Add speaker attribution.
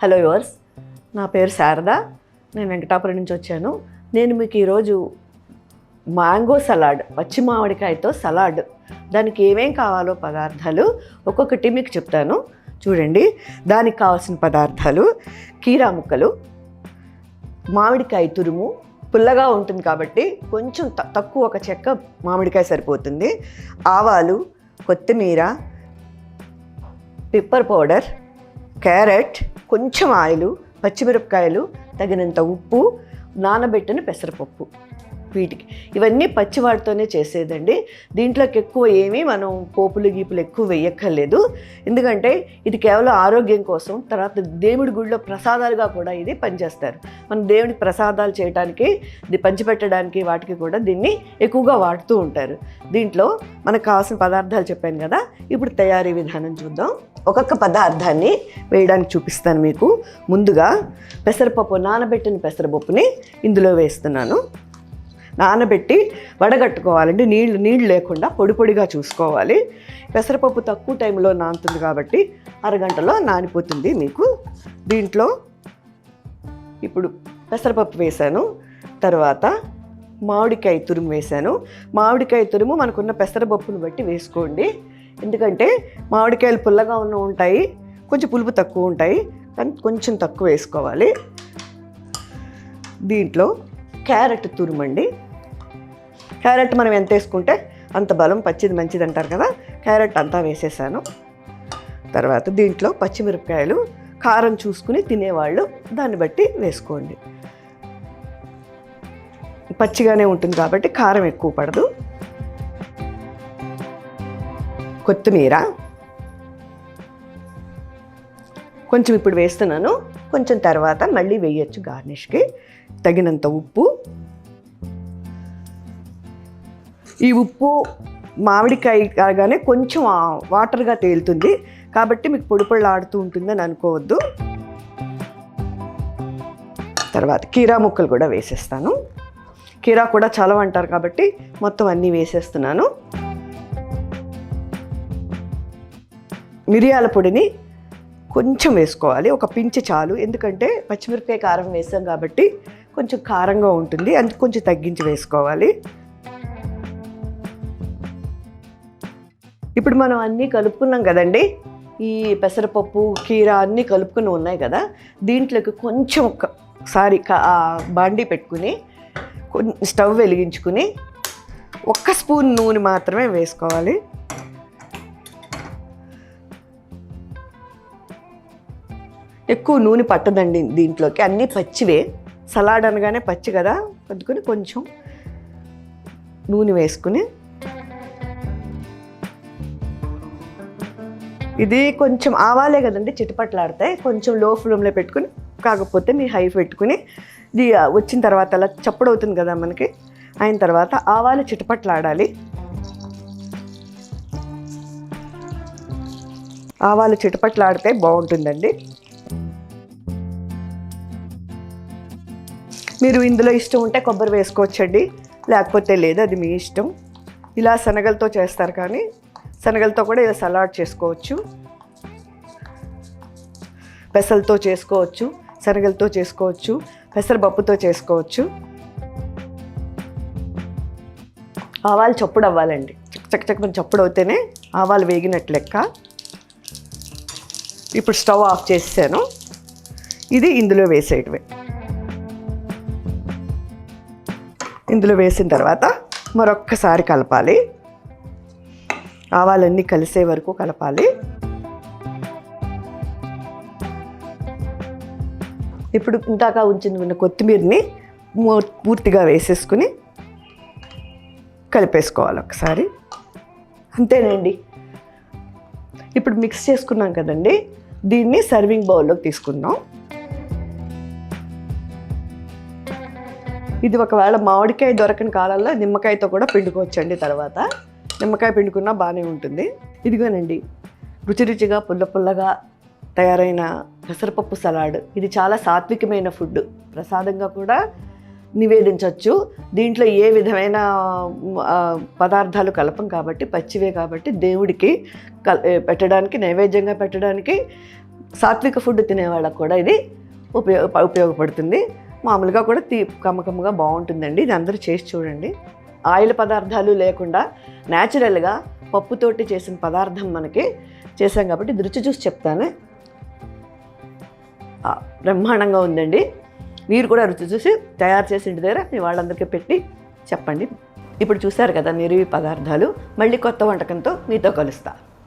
Speaker 1: Hello yours, నా పేరు శారద. నేను వెంకటాపురం నుంచి వచ్చాను. నేను మీకు ఈరోజు మ్యాంగో సలాడ్, పచ్చి మామిడికాయతో సలాడ్, దానికి ఏమేం కావాలో పదార్థాలు ఒక్కొక్కటి మీకు చెప్తాను. చూడండి, దానికి కావాల్సిన పదార్థాలు: కీరా ముక్కలు, మామిడికాయ తురుము, పుల్లగా ఉంటుంది కాబట్టి కొంచెం తక్కువ ఒక చెక్క మామిడికాయ సరిపోతుంది, ఆవాలు, కొత్తిమీర, పెప్పర్ పౌడర్, క్యారెట్, కొంచెం ఆయిలు, పచ్చిమిరపకాయలు, తగినంత ఉప్పు, నానబెట్టిన పెసరపప్పు. వీటికి ఇవన్నీ పచ్చివాటితోనే చేసేదండి. దీంట్లోకి ఎక్కువ ఏమీ మనం పోపులు గీపులు ఎక్కువ వేయక్కర్లేదు. ఎందుకంటే ఇది కేవలం ఆరోగ్యం కోసం, తర్వాత దేవుడి గుడిలో ప్రసాదాలుగా కూడా ఇది పనిచేస్తారు. మనం దేవుడికి ప్రసాదాలు చేయడానికి, ఇది పంచిపెట్టడానికి, వాటికి కూడా దీన్ని ఎక్కువగా వాడుతూ ఉంటారు. దీంట్లో మనకు కావాల్సిన పదార్థాలు చెప్పాను కదా. ఇప్పుడు తయారీ విధానం చూద్దాం. ఒక్కొక్క పదార్థాన్ని వేయడానికి చూపిస్తాను మీకు. ముందుగా పెసరపప్పు, నానబెట్టిన పెసరపప్పుని ఇందులో వేస్తున్నాను. నానబెట్టి వడగట్టుకోవాలండి. నీళ్ళు లేకుండా పొడి పొడిగా చూసుకోవాలి. పెసరపప్పు తక్కువ టైంలో నానుతుంది కాబట్టి అరగంటలో నానిపోతుంది మీకు. దీంట్లో ఇప్పుడు పెసరపప్పు వేసాను, తర్వాత మామిడికాయ తురుము వేసాను. మామిడికాయ తురుము మనకున్న పెసరపప్పును బట్టి వేసుకోండి. ఎందుకంటే మామిడికాయలు పుల్లగా ఉంటాయి, కొంచెం పులుపు తక్కువ ఉంటాయి, కానీ కొంచెం తక్కువ వేసుకోవాలి. దీంట్లో క్యారెట్ తురుమండి. క్యారెట్ మనం ఎంత వేసుకుంటే అంత బలం, పచ్చిది మంచిది అంటారు కదా. క్యారెట్ అంతా వేసేసాను. తర్వాత దీంట్లో పచ్చిమిరపకాయలు, కారం చూసుకుని తినేవాళ్ళు దాన్ని బట్టి వేసుకోండి. పచ్చిగానే ఉంటుంది కాబట్టి కారం ఎక్కువ పడదు. కొత్తిమీర కొంచెం ఇప్పుడు వేస్తున్నాను, కొంచెం తర్వాత మళ్ళీ వేయచ్చు గార్నిష్కి. తగినంత ఉప్పు. ఈ ఉప్పు మామిడికాయ కాగానే కొంచెం వాటర్గా తేలుతుంది కాబట్టి మీకు పొడి పొడిలాడుతూ ఉంటుందని అనుకోవద్దు. తర్వాత కీరా ముక్కలు కూడా వేసేస్తాను. కీరా కూడా చలవంటారు కాబట్టి మొత్తం అన్నీ వేసేస్తున్నాను. మిరియాల పొడిని కొంచెం వేసుకోవాలి, ఒక పించి చాలు. ఎందుకంటే పచ్చిమిరపకాయ కారం వేసాం కాబట్టి కొంచెం కారంగా ఉంటుంది, అందుకు కొంచెం తగ్గించి వేసుకోవాలి. ఇప్పుడు మనం అన్నీ కలుపుకున్నాం కదండి. ఈ పెసరపప్పు, కీరా అన్నీ కలుపుకుని ఉన్నాయి కదా. దీంట్లోకి కొంచెం ఒకసారి బాండీ పెట్టుకుని స్టవ్ వెలిగించుకుని 1 స్పూన్ నూనె మాత్రమే వేసుకోవాలి. ఎక్కువ నూనె పట్టదండి దీంట్లోకి, అన్నీ పచ్చివే. సలాడ్ అనగానే పచ్చి కదా, అందుకని కొంచెం నూనె వేసుకుని, ఇది కొంచెం ఆవాలే కదండి చిటపట్లాడతాయి, కొంచెం లో ఫ్లేమ్లో పెట్టుకుని, కాకపోతే మీ హై పెట్టుకుని ఇది వచ్చిన తర్వాత అలా చప్పుడు అవుతుంది కదా మనకి. అయిన తర్వాత ఆవాలు చిటపట్లాడాలి. ఆవాలు చిటపట్లాడితే బాగుంటుందండి. మీరు ఇందులో ఇష్టం ఉంటే కొబ్బరి వేసుకోవచ్చండి, లేకపోతే లేదు, అది మీ ఇష్టం. ఇలా శనగలతో చేస్తారు కానీ శనగలతో కూడా ఇలా సలాడ్ చేసుకోవచ్చు. పెసలతో చేసుకోవచ్చు, శనగలతో చేసుకోవచ్చు, పెసరపప్పుతో చేసుకోవచ్చు. ఆవాలు చప్పుడు అవ్వాలండి, చక్కచక్క చప్పుడు అవుతేనే ఆవాలు వేగినట్లు లెక్క. ఇప్పుడు స్టవ్ ఆఫ్ చేసాను. ఇది ఇందులో వేసేయటమే. ఇందులో వేసిన తర్వాత మరొక్కసారి కలపాలి. ఆవాలన్నీ కలిసే వరకు కలపాలి. ఇప్పుడు ఇందాక ఉంచిన కొత్తిమీరని పూర్తిగా వేసేసుకుని కలిపేసుకోవాలి ఒకసారి. అంతేనండి. ఇప్పుడు మిక్స్ చేసుకున్నాం కదండి, దీన్ని సర్వింగ్ బౌల్లోకి తీసుకుందాం. ఇది ఒకవేళ మామిడికాయ దొరకని కాలంలో నిమ్మకాయతో కూడా పిండుకోవచ్చండి. తర్వాత నిమ్మకాయ పిండుకున్నా బాగానే ఉంటుంది. ఇదిగోనండి రుచి రుచిగా పుల్ల పుల్లగా తయారైన పెసరపప్పు సలాడ్. ఇది చాలా సాత్వికమైన ఫుడ్, ప్రసాదంగా కూడా నివేదించవచ్చు. దీంట్లో ఏ విధమైన పదార్థాలు కలపం కాబట్టి, పచ్చివే కాబట్టి దేవుడికి పెట్టడానికి, నైవేద్యంగా పెట్టడానికి, సాత్విక ఫుడ్ తినేవాళ్ళకు కూడా ఇది ఉపయోగపడుతుంది. మామూలుగా కూడా కమ్మకమ్మగా బాగుంటుందండి. ఇది అందరూ చేసి చూడండి. ఆయిల్ పదార్థాలు లేకుండా న్యాచురల్గా పప్పుతోటి చేసిన పదార్థం మనకి చేసాం కాబట్టి ఇది రుచి చూసి చెప్తాను. బ్రహ్మాండంగా ఉందండి. మీరు కూడా రుచి చూసి తయారు చేసి ఇంటి దగ్గర మీ వాళ్ళందరికీ పెట్టి చెప్పండి. ఇప్పుడు చూశారు కదా మీరు ఈ పదార్థాలు. మళ్ళీ కొత్త వంటకంతో మీతో కలుస్తా.